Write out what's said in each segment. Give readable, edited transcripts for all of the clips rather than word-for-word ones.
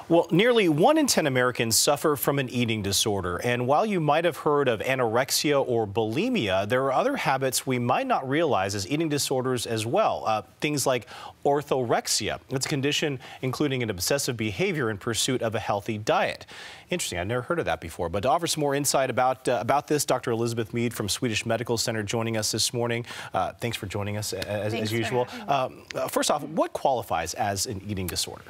Well, nearly 1 in 10 Americans suffer from an eating disorder. And while you might have heard of anorexia or bulimia, there are other habits we might not realize as eating disorders as well. Things like orthorexia. It's a condition including an obsessive behavior in pursuit of a healthy diet. Interesting. I've never heard of that before. But to offer some more insight about this, Dr. Elizabeth Mead from Swedish Medical Center joining us this morning. Thanks for joining us as usual. First off, what qualifies as an eating disorder?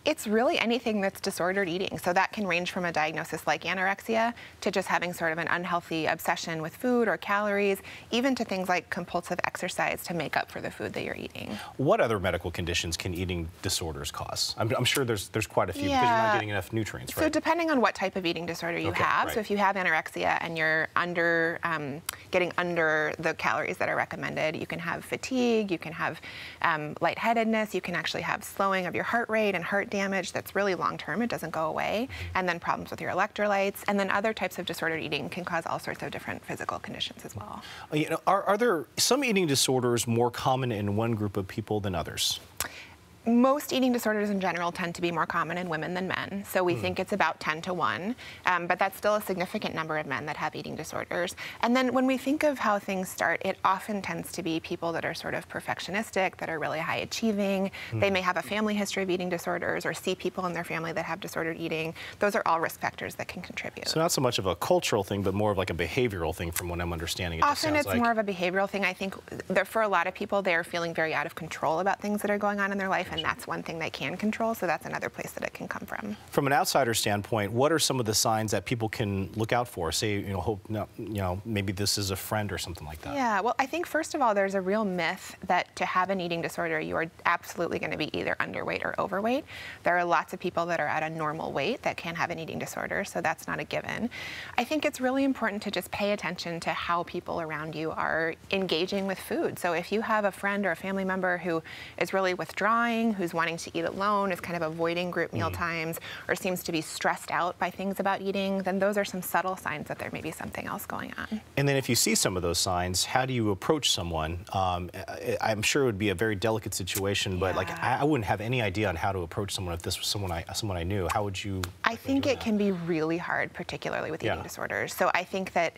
It's really anything that's disordered eating. So that can range from a diagnosis like anorexia to just having sort of an unhealthy obsession with food or calories, even to things like compulsive exercise to make up for the food that you're eating. What other medical conditions can eating disorders cause? I'm sure there's quite a few because you're not getting enough nutrients, right? So depending on what type of eating disorder you have, right. So if you have anorexia and you're getting under the calories that are recommended, you can have fatigue, you can have lightheadedness, you can actually have slowing of your heart rate and heart damage that's really long-term, it doesn't go away, and then problems with your electrolytes, and then other types of disordered eating can cause all sorts of different physical conditions as well. You know, are there some eating disorders more common in one group of people than others? Most eating disorders in general tend to be more common in women than men, so we think it's about 10 to 1, but that's still a significant number of men that have eating disorders. And then when we think of how things start, it often tends to be people that are sort of perfectionistic, that are really high achieving. They may have a family history of eating disorders or see people in their family that have disordered eating. Those are all risk factors that can contribute. So not so much of a cultural thing, but more of like a behavioral thing from what I'm understanding. Often it's more of a behavioral thing. I think that for a lot of people, they're feeling very out of control about things that are going on in their life, and that's one thing they can control, so that's another place that it can come from. From an outsider standpoint, what are some of the signs that people can look out for? Say, maybe this is a friend or something like that. Yeah, well, I think first of all, there's a real myth that to have an eating disorder, you are absolutely going to be either underweight or overweight. There are lots of people that are at a normal weight that can have an eating disorder, so that's not a given. I think it's really important to just pay attention to how people around you are engaging with food. So if you have a friend or a family member who is really withdrawing, who's wanting to eat alone, is kind of avoiding group meal times, or seems to be stressed out by things about eating, then those are some subtle signs that there may be something else going on. And then if you see some of those signs, how do you approach someone? I'm sure it would be a very delicate situation, but like I wouldn't have any idea on how to approach someone if this was someone I knew. How would you? I think it can be really hard, particularly with eating disorders. So I think that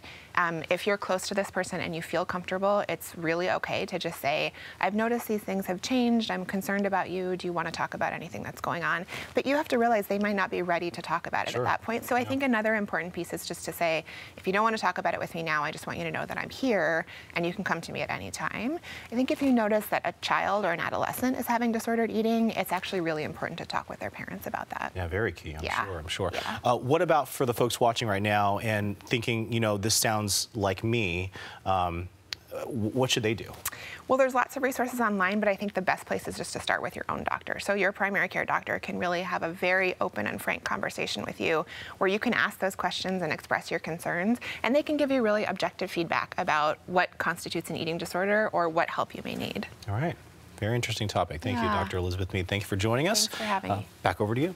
if you're close to this person and you feel comfortable, it's really okay to just say, I've noticed these things have changed, I'm concerned about you, do you want to talk about anything that's going on? But you have to realize they might not be ready to talk about it at that point. So I think another important piece is just to say, if you don't want to talk about it with me now, I just want you to know that I'm here and you can come to me at any time. I think if you notice that a child or an adolescent is having disordered eating, it's actually really important to talk with their parents about that. Yeah, very key, I'm sure. Yeah. What about for the folks watching right now and thinking, this sounds like me, what should they do? Well, there's lots of resources online, but I think the best place is just to start with your own doctor. So your primary care doctor can really have a very open and frank conversation with you where you can ask those questions and express your concerns, and they can give you really objective feedback about what constitutes an eating disorder or what help you may need. All right. Very interesting topic. Thank you, Dr. Elizabeth Mead. Thank you for joining us. Thanks for having me. Back over to you.